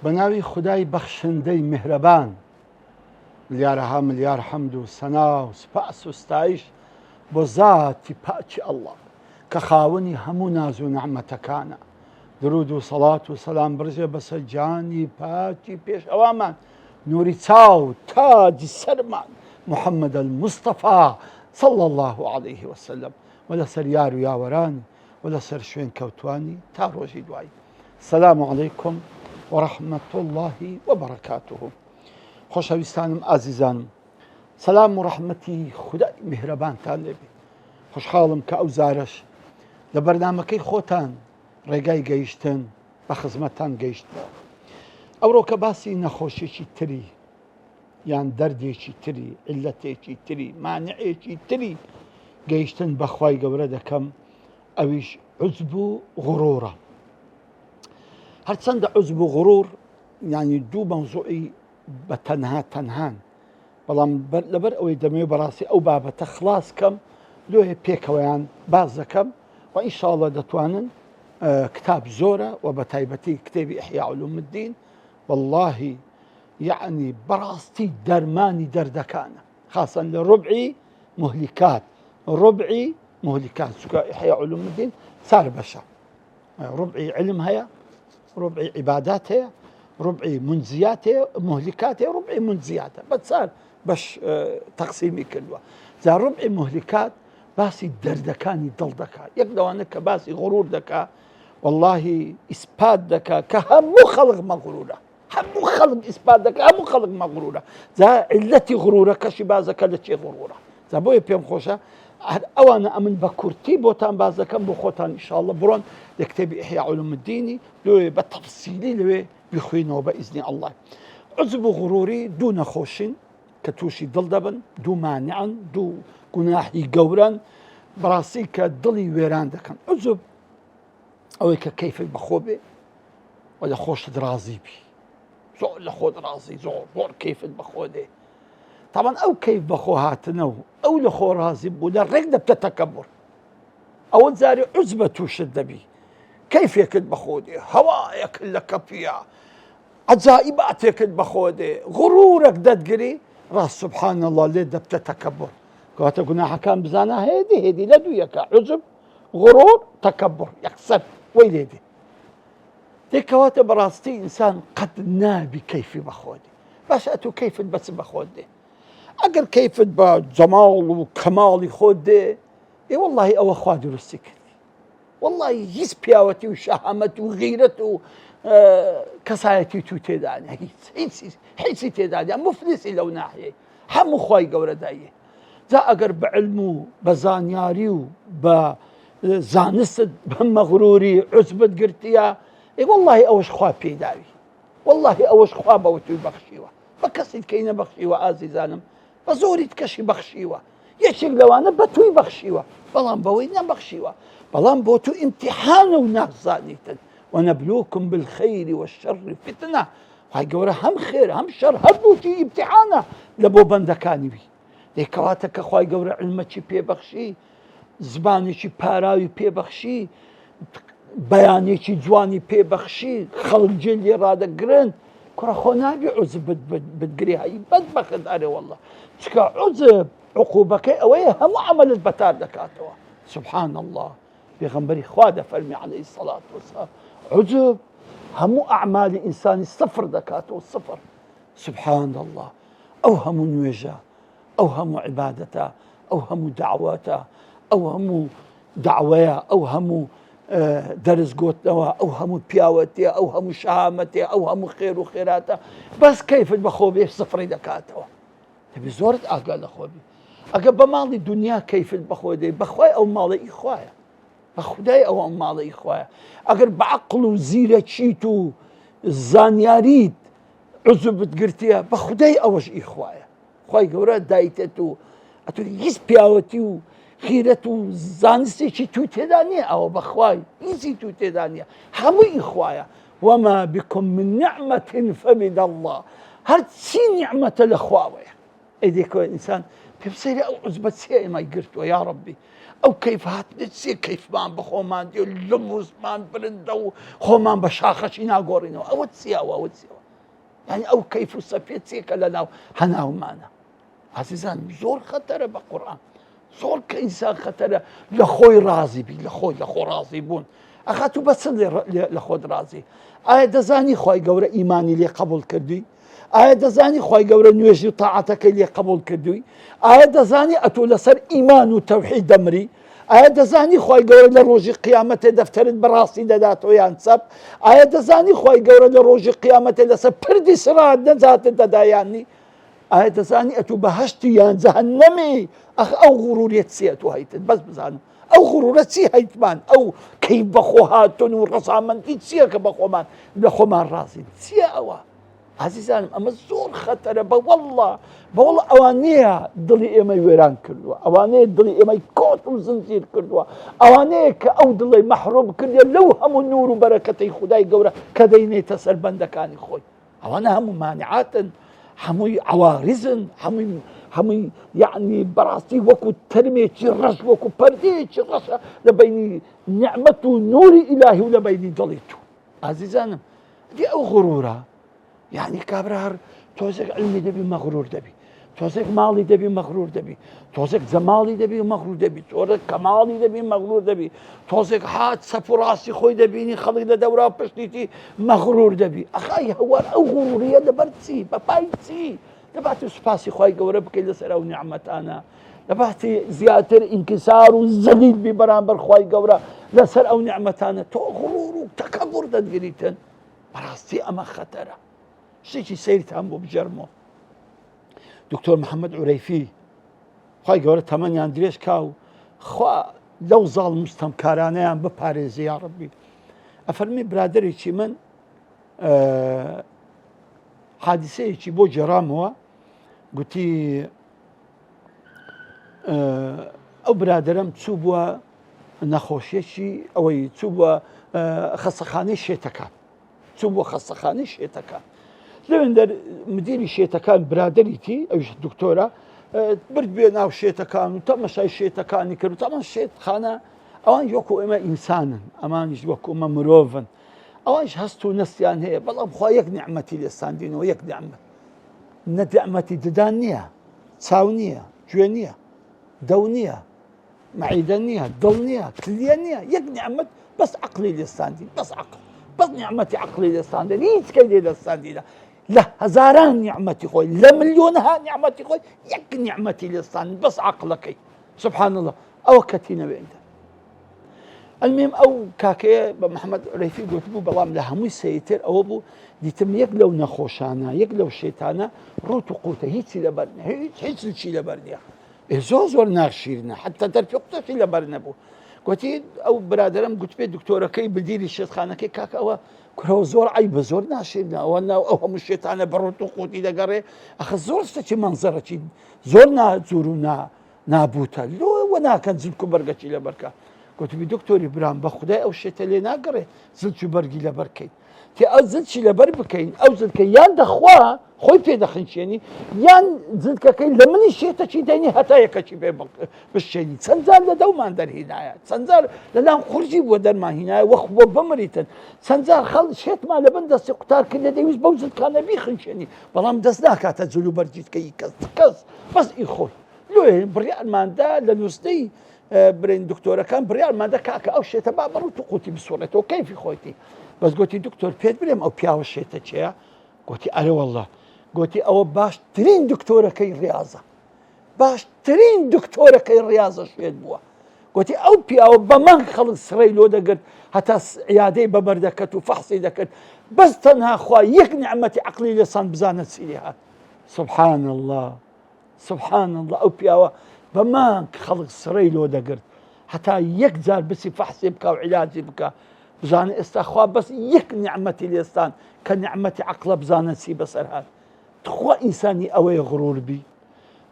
بناوی خدای بەخشندەی میهرەبان ملیارەها ملیار حەمد و سەنا و سوپاس و ستایش بۆ زاتی پاکی ئەڵڵا کە خاوەنی هەموو ناز و نەعمەتەکانە. درود و سەڵات و سەلام بڕژێ بەسەر جانی پاکی پێشەوامان، نووری چاو تاجی سەرمان محەممەد المستەفا صلی الله عليه وسلم و لەسەر یار و یاوەرانی و لەسەر شوێن کەوتوانی تا ڕۆژی دوایی. سەلام عەلەیکم وەڕەحمەت الله وبەڕەکاتوه. خۆشەویستانم ئازیزانم، سەلام و ڕەحمەتی خودای میهرەبانتان لێبێ. خۆشحاڵم کە ئەو زارەش لە بەرنامەکەی خۆتان ڕێگای گەیشتن بە خزمەتتان گەیشتەوە. ئەوڕۆ کە باسی نەخۆشیێکی تری یان دەردێکی تری، عیلەتێکی تری، مانعێکی تری گەیشتن بەخوای گەورە دەکەم، ئەویش عوجب و غوڕوڕە. هەرچەندە عوجب و غوڕوڕ یانی دوو مەوزوعی بە تەنهان، بەڵام لەبەر ئەوەی دەمەوێت بەڕاستی ئەو بابەتە خلاص کەم لۆهێ پێکەوەیان باز دەکەم و ئینشاءڵڵا دەتوانن. کتاب زۆرە و بە تایبەتی کتێبی ئیحیا علوم الدین واللهی یعنی بەڕاستی دەرمانی دەردەکانە، خاصەن لە ڕوبعی مهلیکات چونکە ئیحیا علوم الدین چار بەشە، ڕوبعی علم هەیە، ڕوبعی عیبادات هەیە، ڕوبعی منزیات هەیە، مهلیکات هەیە، ڕوبعی منزیاتە بە چار بەش تەقسیمی کردووە. جا ڕوبعی مهلیکات باسی دەردەکانی دڵ دەکات، یەک لەوانە کە باسی غوڕور دەکات واللهی ئیسپات دەکات کە هەموو خەڵق مەغرورە، هەموو خەڵق ئیسپات دەکات، هەموو خەڵق مەغرورە. جا عیلەتی غوڕورە کەشی بازەکە لە چێ غوڕورە. جا بۆیە پێم خۆشە ئەوانە ئەمن بە کورتی بۆتان باز دەکەم بۆ خۆتان ئینشاءڵڵا بڕۆن لە کتێبی ئیحیا علوم الدینی لێ بە تەفسیلی لەوێ بیخوێنەوە بە ئیزنی ئەڵڵا. عوجب و غوڕوری دوو نەخۆشین کە تووشی دڵ دەبن، دوو مانعن، دوو گوناحی گەورەن بەڕاستی کە دڵی وێران دەکەن. عوجب ئەوەی کە کەیفت بەخۆ بێ و لە خۆشت ڕازی بی، زۆر لە خۆت ڕازی، زۆر کەیفت بەخۆ دێ. تاوان ئەو کەیف بەخۆ هاتنە و ئەو لە خۆ ڕازی بوو لە ڕێک دەبتە تەکەبوڕ، ئەوە جارێ عوجبە تووشت دەبی، کەیفێکت بەخۆ دێ، هەوایەکت لە کەپیە، عەجائیباتێکت بەخۆ دێ، غوڕورێک دەتگری، ڕاست سوبحان الله لێ دەبتە تەکەبوڕ. کەواتە گوناحەکان بزانە هێدی لە دوویەکە، عوجب، غوڕور، تەکەبوڕ یەکسەر وەی لێ دێ. دێکەواتە بەڕاستی ئینسان قەت نابی کەیفی بەخۆ دێ. باشە ئەتوو کەیفت بەچ بەخۆت دێ؟ ئەگەر کەیفت بە جەماڵ و کەماڵی خۆت دێ، واللهی ئەوە خوا دروستی کردی، واللهی هیچ پیاوەتی و شەهامەت و غیرەت و کەسایەتی تو تێدا نیە، هیچی تێدا نیە، مفلیسی لەو ناحیەی هەموو خوای گەورە دایە. جا ئەگەر بە علم و بە زانیاری و بە زانستت بە مەغروری عوجبت گرتیە، واللهی ئەوەش خوا پێداوی، واللهی ئەوەش خوا بەوە توی بەخشیوە، بە کەسیت کەی نەبەخشیوە ئازیزانم، بە زۆریت کەشی بەخشیوە، یەکێک لەوانە بە توی بەخشیوە بەڵام بەوەی نەبەخشیوە، بەڵام بۆ تو ئیمتیحانە و نازانیتن. ونبلوكم بالخير والشر فتنة. خی گەورە هەم خێر هەم شەر هەردووکی ئیمتیحانە لە بۆ بەندەکانی بی. دێکەواتە کە خی گەورە علمەکی پێبەخشی، زمانێکی پاراوی پێبەخشی، بەیانێکی جوانی پێبەخشی، خەڵک جێ لێ ڕادەگرن، کوڕە خۆ نابی عوجب بتگری، هەی بەدبەخت ئەرێ وەڵڵا، چکە عوجب عقوبەکەی ئەوەیە هەموو عەمەلت بەتار دەکاتەوە. سبحان الله، پێغەمبەری خوا دەفەرمی عەلەیهی السەڵات وەسەلام، عوجب هەموو ئەعمالی ئینسانی سفر دەکاتەوە، سفر. سبحان الله، ئەو هەموو نوێژە، ئەو هەموو عیبادەتە، ئەو هەموو داواتە، ئەو هەموو داوایە، ئەو هەموو دەرزگۆتنەوە، ئەو هەموو پیاوەتیە، ئەو هەموو شەهامەتێ، ئەو هەموو خێر و خێراتە، بەس کەیفت بەخۆ بێ سفری دەکاتەوە. دەبێ زۆرت ئاگا لەخۆ بی. ئەگە بە ماڵی دنیا کەیفت بەخۆ دێ، بەخوای ئەو ماڵە ئیخوایە، بە خودای ئەو ماڵە ئیخوایە. ئەگەر بە عەقڵ و زیرەکیت و زانیاریت عوجبت گرتیە، بە خودای ئەوەش ئیخوایە. خی گەورە دایتێت و ئەتوانی هیچ پیاوەتی و خیرەت و زانستێکی تو تێدا نییە ئەوە بەخوای هیچی تو تێدا نییە هەمووی خوایە وما بكم من نعمة فمن الله هەرچی نیعمەتە لە خواوەیە ئەی دێکەوە ئینسان پێ بسەیرە ئەو عوزبە چێ ئێمەی گرتووە یا ڕەبی ئەو کەیف هاتنێت چێ کەیفمان بە خۆمان دێ لموزمان برندە و خۆمان بە شاخەشی ناگۆڕینەوە ئەوە چیاوە ئەوە چیەوە یعنی ئەو کەیف و سەفێت چێکە لە ناو هەناومانە عزیزان زۆر خەتەرە بە قورئان زۆر کە ئینسان خەتەرە لە خۆی ڕازی بی لە خۆ ڕازی بوون ئەخا تو بە چ لە خۆت ڕازی ئایا دەزانی خی گەورە ئیمانی لێ قبول کردووی ئایا دەزانی خی گەورە نوێژی و تاعاتەکەی لێ قبول کردووی ئایا دەزانی ئەتۆ لەسەر ئیمان و تەوحید دەمری ئایا دەزانی خی گەورە لە ڕۆژی قیامەتێ دەفتەرت بەڕاستی دەداتەوە یان چەپ ئایا دەزانی خی گەورە لە ڕۆژی قیامەتێ لەسەر پردی سرات نەجاتت دەدایاننی ئایا دەزانی ئەتوو بەهەشتی یان جەهەنەمی ئەخ ئەو غوروریەت چیە تو هەیتت بەس بزانم ئەو غوڕورە چی هەیتمان ئەو کەی بەخۆ هاتون و ڕەسامەندی چییە کە بە خۆمان لە خۆمان ڕازین چییە ئەوە عزیزانم ئەمە زۆر خەتەرە بەوەڵڵا ئەوانەیە دڵی ئێمەی وێران کردووە ئەوانەیە دڵی ئێمەی کۆت و زنجیر کردووە ئەوانەیە کە ئەو دڵی مەحروم کردێ لەو هەموو نور و بەرەکەتەی خودای گەورە کە دەینێتە سەر بەندەکانی خۆی ئەوانە هەموو مانعاتن هەمووی عوارزن هەمووی یعنی بەڕاستی وەکو تەرمێکی ڕەش وەکو پەردەیەکی ڕەشە لە بینی نیعمەت و نوری ئیلاهی و لە بینی دڵی تو عزیزانم دی ئەو غرورە یعنی کابرا هەر تۆزێک علمی دەبی مەغرور دەبی تۆزێک ماڵی دەبی مەغرور دەبی تۆزێک جەماڵی دەبی مەغرور دەبی تۆزێک کەماڵی دەبی مەغرور دەبی تۆزێک هات سەف و ڕاستی خۆی دەبینی خەڵک لە دەورا پشتیتی مەغرور دەبی ئەخای هەوار ئەو غوروریە لەبەر چی بەپای چی دەباتی سوپاسی خی گەورە بکەیت لەسەر ئەو نیعمەتانە دەباتی زیاتر ئینکسار و زەلیل بی بەرامبەر خی گەورە لەسەر ئەو نیعمەتانە تۆ غرور و تەکەبوڕ دەتگریتن بەڕاستی ئەمە خەتەرە شتێکی سەیرتان بۆ بجەرمەوە دکتۆر محەممەد عورەیفی خی گەورە تەمەنیان درێژ کا و خوا لەو زاڵ مستەمکارانەیان بپارێزی یا ڕەبی ئەفەرمی برادێکی من حادیسەیەکی بۆ جێڕامەوە گوتی ئەو برادەرم چوو بووە نەخۆشیەکی ئەوەی چوو بووە خەستەخانەی شێتەکان چوو بۆ خەستەخانەی شێتەکان لەوێندەر مدیری شێتەکان برادەریتی ئەوش دکتۆرە برد بێ ناو شێتەکان و تەمەشای شێتەکانی کرد و تەمان شێتخانە ئەوان وەکو ئێمە ئینسانن ئەمانیش وەکو ئەمە مرۆڤن ئەوانش هەست و نەستیان هەیە بەڵام خوا یەک نیعمەتی لێستاندینەوە یەک نیعمەت نە نیعمەتی ددان نییە چاو نییە گوێ نییە دەو نییە مەعیدە نییە دڵ نییە کلیە نییە یەک نیعمەت بەس عەقڵی لێستاندین بەس عەقڵ بەس نیعمەتی عەقڵی لێستاندن هیچ کەی لێ لێستاندینە لە هەزاران نیعمەتی خۆی لە ملیۆنها نیعمەتی خۆی یەک نیعمەتی لێستاندن بەس عەقڵەکەی سوبحان الله ئەوە کەتینەوێندە ئەلمێم ئەو کاکەیە بە محەممەد عورەیفی گوتبوو بەڵام لە هەمووی سەیتر ئەوە بوو دیتم یەک لەو نەخۆشانە یەک لەو شێتانە ڕوت و قوتە هیچی لەبەر هیچی لەبەر نییە زۆر ناشیرنە حتا دەرفی قوتەشی لەبەر نەبوو گوتی ئەو برادەرم گوت پێ دکتۆرەکەی بردیری شێتخانەکەی کاکە ئەوە کورەوە زۆر عیبە زۆر ناشیرنە ئەوە ناو ئەو هەموو شێتانە بەڕوت و قوتی دەگەڕێ ئەخە زۆر شتێکی مەنزەرەکی زۆر ناجوور و نابووتە لۆوە ناکەن زلک و بەرگەکی لەبەرکە گوتبی دکتۆری برام بە خودای ئەو شێتە لێ ناگەڕێ زلک و بەرگی لەبەرکەین تێ ئەو زلکی لەبەر بکەین ئەو زلکە یان دەخوا خۆی پێدەخنچێنی یان زلکەکەی لە منی شێتەکی دەینی هەتا یەکەکی پێ بشێنی چەند جار لە دەومان دەرهینایە چەند جار لەلام قورجی بووە دەرمانهینایە وەخ بۆ بمریتن چەند جار خەڵ شێتمان لە بن دەستی قوتار کردە دەویست بەو زلکانە بیخنچێنی بەڵام دەست ناکاتە جلو بەرجیتکەی کەس بەس ئی خۆی لێ بڕیارماندا لە نووسەی برین دکتۆرەکان بڕیارماندا کاکە ئەو شێتە با بەڕوت و قوتی بسوڕێتەوە کەیفی خۆیتی بەس گوتی دکتۆر پێت برێم ئەو پیاوە شێتە چێە گوتی ئەرێ وەڵڵا گوتی ئەوە باشترین دکتۆرەکەی ڕاضە باشترین دکتۆرەکەی ڕاضە شوێت بووە گوتی ئەو پیاوە بەمان خەڵک سڕەی لۆ دەگرت هەتا عیادەی بەبەر دەکەت و فەحسی دەکرد بەس تەنها خوا یەک نیعمەتی عەقڵی لێسان بزانە چی هات سبحان الله سبحان الله ئەو پیاوە بەمان خەڵک سڕەی لۆ دەگرت هەتا یەک جار بچی فەحسی بکە و عیلاجی بکە بزانە ئێستا خوا بەس یەک نیعمەتی لێستان کە نیعمەتی عەقڵە بزانە چی بەسەر هات خوا ئینسانی ئەوەیە غرور بی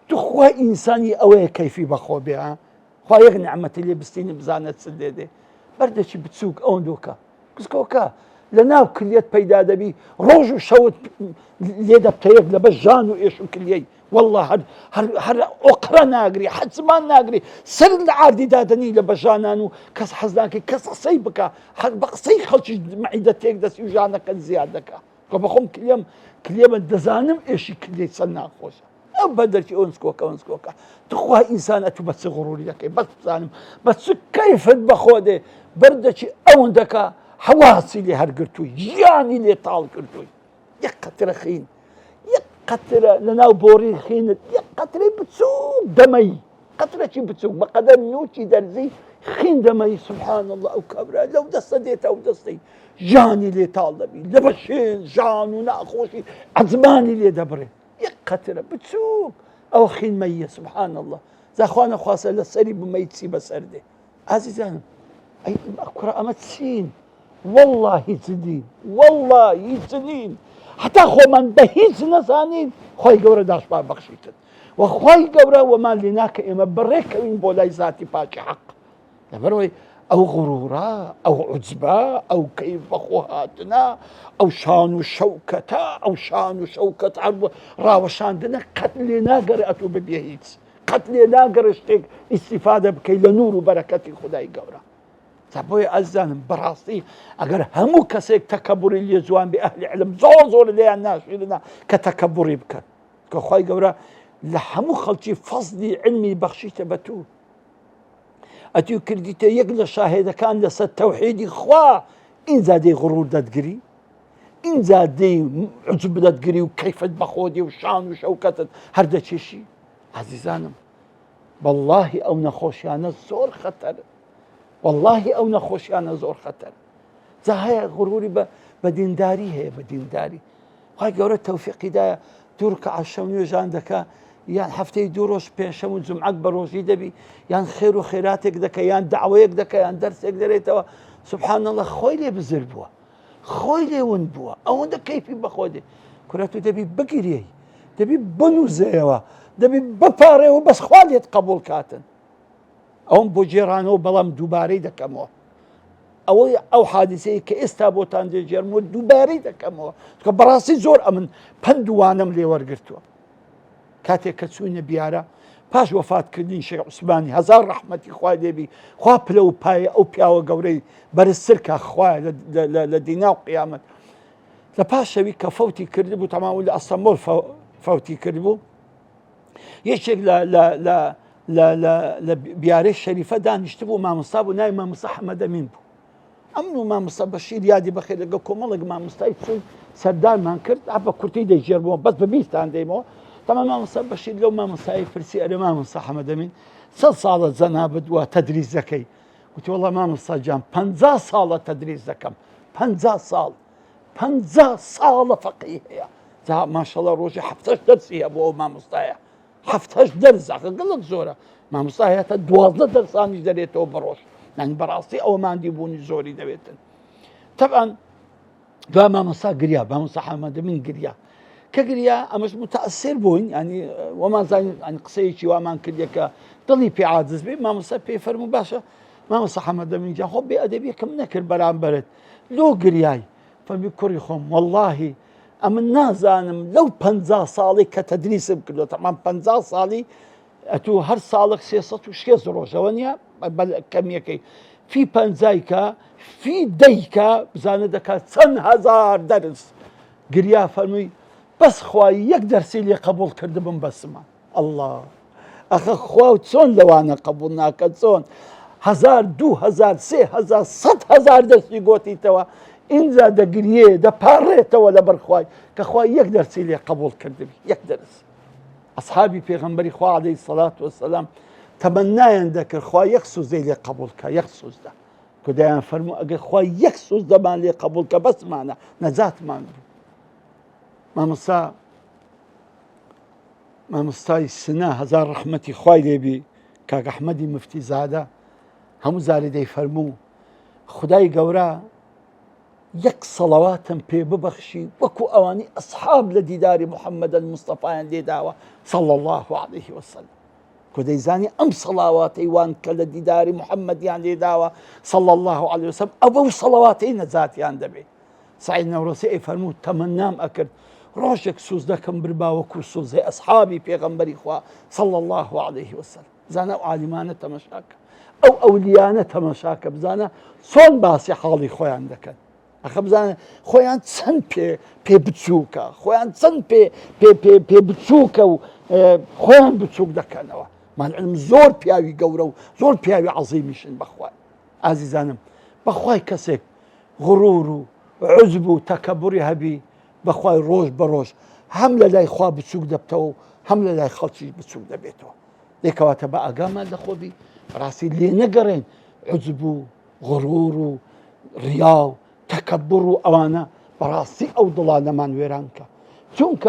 تخوا ئینسانی ئەوەیە کەیفی بەخۆ بێ خوا یەک نعمەتی لێ بستینی بزانێت چ لێدێ بەردەچی بچووک ئەوەندۆکە کچکۆکە لە ناو کلێت پەیدا دەبی ڕۆژ و شەوت لێ دەبتەیەک لە بەش ژان و ئێش و کلیەی والله هەر ئۆقرە ناگری حەزمان ناگری سەر لە ئاردی دادنی لە بەژانان و کەس حەز ناکەی کەس قسەی بکە بە قسەی خەڵکی معیدە تێک دەستی و ژانەکەت زیاد دەکە کە بەخۆم کلێمە دەزانم ئێشی کلێی چەند ناخۆشە ئەو بەدەرکی ئەوەنسکۆکە تخوا ئینسان ئەتوو بە چ غڕوری دەکەی بەس بزانم بە چ کەیفت بەخۆ دێ بەردەچی ئەوەندەکە حواسی لێ هەرگرتووی ژیانی لێ تاڵ کردووی یەک قەترە خین یەک قەترە لە ناو بۆڕی خینت یەک قەترەی بچووک دەمەی قەترەکی بچووک بەقەدەر نوچی دەرزی خین دەمەی سبحان الله ئەو کەبرا لەو دەستە دێتە ئەو دەستەی ژیانی لێ تاڵ دەبی لە بەشێن ژان و ناخۆشی عەزمانی لێ دەبڕێ یەک قەترە بچووک ئەو خینمەیە سبحان الله زاخوا نەخواسە لە سەری بمەی چی بەسەر دێ ئازیزانم ئەی کوڕە ئەمە چین والله هیچ نین والله هیچ نین حتا خۆمان بە هیچ نەزانین خۆی گەورە داشتمان بەخشیتن و خۆی گەورە وەمان لێ ناکە ئێمە بەڕێکەوین بۆ لای زاتی پاکی حەق لەبەرەوەی ئەو غڕورە ئەو عوجبە ئەو کەیف بەخۆ هاتنە ئەو شان و شەوکەتە ئەو شان و شەوکەت ڕاوەشاندنە قەت لێ ناگەڕێ ئەتوو ببێ هیچ قەت لێ ناگەڕێ شتێک ئیستیفادە بکەی لە نور و بەرەکەتی خودای گەورە بۆیە ئەزانم بەڕاستی ئەگەر هەموو کەسێک تەکەبوری لێ جوان بێ ئەهلی علم زۆر لێیان ناشیرنا کە تەکەبوری بکەن کە خۆی گەورە لە هەموو خەڵکی فەزلی علمی بەخشیتە بە تو ئەتیو کردیتە یەک لە شاهێدەکان لەسەر تەوحیدی خوا ئینجا دەی غڕور دەتگری ئینجا دەی عوجب دەتگری و کەیفت بەخۆدی و شان و شەوکەتت هەردەچێشی عەزیزانم واللهی ئەو نەخۆشیانە زۆر خەتەرە والله ئەو نەخۆشیانە زۆر خەتەر جا هەیە غڕوری بە دینداری هەیە بە دینداری خی گەورە تەوفیقیدایە دوو ڕکعات شەو نوێژان دەکا یان هەفتەی دوو ڕۆژ پێشەم و جومعەت بە ڕۆژی دەبی یان خێر و خێراتێک دەکە یان داوایەک دەکە یان دەرسێک دەرێتەوە سبحان الله خۆی لێ بزر بووە خۆی لێون بووە ئەوەندە کەیفی بەخۆ دێ کورە تو دەبی بگیرێی دەبی بنووزێەوە دەبی بپارێەوە بەس خوا لێت قبوڵ کاتن ئەوم بۆ جێرانەوە بەڵام دووبارەی دەکەمەوە ئەوەی ئەو حادیسەیە کە ئێستا بۆتان دێجێرمەوە دووبارەی دەکەمەوە کە بەڕاستی زۆر ئەمن پندوانم لێ وەرگرتووە کاتێک کە چوینە بیارە پاش وەفاتکردنی شێخ عوسمانی هەزار ڕەحمەتی خوا لێبی خوا پلە و پایە ئەو پیاوە گەورەی بەرزتر کە خوایە لە دینا و قیامەت لە پاش شەوی کە فەوتی کردبوو تەماوی لە ئەستەمبۆڵ فەوتی کردبوو یەکێک لە بیارەی شەریفە دانیشت بوو مامۆستا بوو ناوی مامۆستا حەمەدەمین بوو ئەمن و مامۆستا بەشیر یادی بەخێر لەگە کۆمەڵێک مامۆستای چوون سەردارمان کرد بە کورتی دەیژێربەوە بەس بە بیستان دەیمەوە تەمام مامۆستا بەشیر لەو مامۆستایی پرسی ئەرێ مامۆستا حەمەدەمین چەند ساڵە جەنابەت وە تەدریس دەکەی وتی وەڵڵا مامۆستا گیان 50 ساڵە تەدریس دەکەم 50 ساڵ 50 ساڵە فەقیه هەیە جا ماشەڵڵا ڕۆژی 7 دەرسی هەیە بۆ ئەو مامۆستایە 7 دەرس گەڵک زۆرە مامۆستا هەیەتە 12 دەرسانیش دەرێتەوە بەڕۆژ یانی بەڕاستی ئەوە ماندی بوونی زۆری دەوێتن طبعا دوا مامۆستا گریا مامۆستا حەمەدەمین گریا کە گریا ئەمەش متەئەسیر بووین ینی وەمان زانین ینی قسەیەکی وامان کردێ کە دڵی پێ عاجز بێ مامۆستا پێی فەرموو باشە مامۆستا حەمەدەمین جان خۆ بێئەدەبیەکەم نەکرد بەرامبەرت لۆ گریای فەرمی کوڕی خۆم وەڵڵاهی ئەمە نازانم لەو 50 ساڵی کە تەدریسم کردو تەمام 50 ساڵی ئەتوو هەر ساڵک 360 ڕۆژەوە نییە کەمیەکەی فی 50 کە فی دەیکە بزانە دەکات چەند هەزار دەرس گریا فەرمووی بەس خوای یەک دەرسی لێ قبوڵ کردبم بەسمە الله ئەخە خوا چۆن لەوانە قبوڵ ناکە چۆن 1000 2000 3000 100,000 دەستی گۆتیتەوە ئینجا دەگریێ دەپارڕێتەوە لە بەرخوای کە خوا یەک دەرسی لێ قبوڵ کردبی یەک دەرس ئەسحابی پێغەمبەری خوا عەلەیهی سەڵات وەسەلام تەمەنایان دەکرد خوا یەک سوزەی لێ قبوڵ کە یەک سوزدە کودایان فەرموو ئەگەر خوا یەک سوزدەمان لێ قبوڵ کە بەسمانە نەجاتمان بوو مامۆستای سنا هەزار ڕەحمەتی خوای لێبی کاک ئەحمەدی مفتی زادە هەموو زاری دەیفەرموو خودای گەورە يك صلوات بي ببخشي وكو أواني أصحاب لديدار محمد المصطفى لداوة صلى الله عليه وسلم كديزاني أم صلواتي وان كالديدار محمد يعني لداوة صلى الله عليه وسلم أبو صلواتي نزات يعني دبي سعيد نورسي فرمود تمنام أكد روشك سوز دكم بربا وكو سوز أصحابي بيغمبري إخوة صلى الله عليه وسلم زانا عالمانة تمشاك أو أوليانة تمشاك بزانا صون باسي حالي خويا دكن أخبزان خويا سن بي بتسوكا خويا سن بي بتسوكا خويا بتسوك دكنوا مع العلم زور بياوي قورو زور بياوي عظيمشن بخواي عزيزانم بخواي كسك غرورو عزبو تكبري هبي بخواي روج بروج حمله لا إخوة بتسوق دبتو حمله لا خلشي بتسوق دبيتو ليك واتبا أقامة لخوبي راسي اللي نقرين عزبو غرورو رياو تكبرو أوانا براسي أو ضلال من ويرانك چونك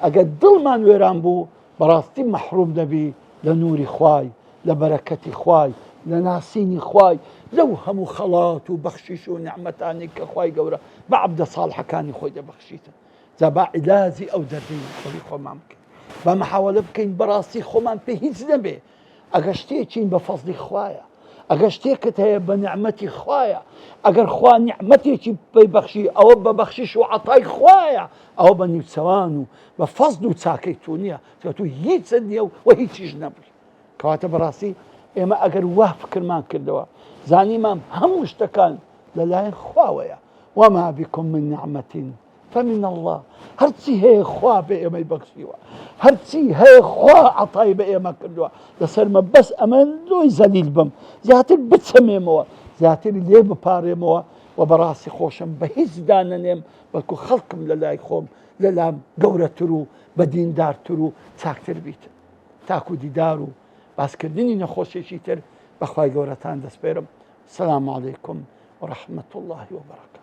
أقد ضل من ويران بو براسي محروم نبي لنوري خواي لبركتي خواي لناسيني خواي لو همو خلاط وبخشيش ونعمتاني كخواي قورا بعبد صالحة كاني خوي بخشيته زبا علاجي أو دردين خوي خمامك بمحاولة بكين براسي خمان بهيز نبي أغشتي چين بفضل خوايا أغشتي كتايا بنعمتي خوايا أغر خوا نعمتي چي ببخشي أو ببخشيش وعطاي خوايا أو بني سوانو بفضل تساكيتونيا تقولوا هيت سنيو وهيت جنبي كواتب راسي إما أجر وافكر ما كردوا زاني ما هم مشتكان للاين خواويا وما بكم من نعمة فمن الله هرتي هي خوا بإما يبخشيوا هرتي هي خوا عطاي بإما كردوا لسر ما بس أمان لو يزليل بم زياتر بتسميموا زياتر اللي بباريموا وبراسي خوشم بهيز داننيم بلكو خلقم للاي خوم للام قورة ترو بدين دار ترو تاكتر بيت تاكو دي دارو بس كردني نخوشي تر بخواي قورتان دست بيرم السلام عليكم ورحمة الله وبركاته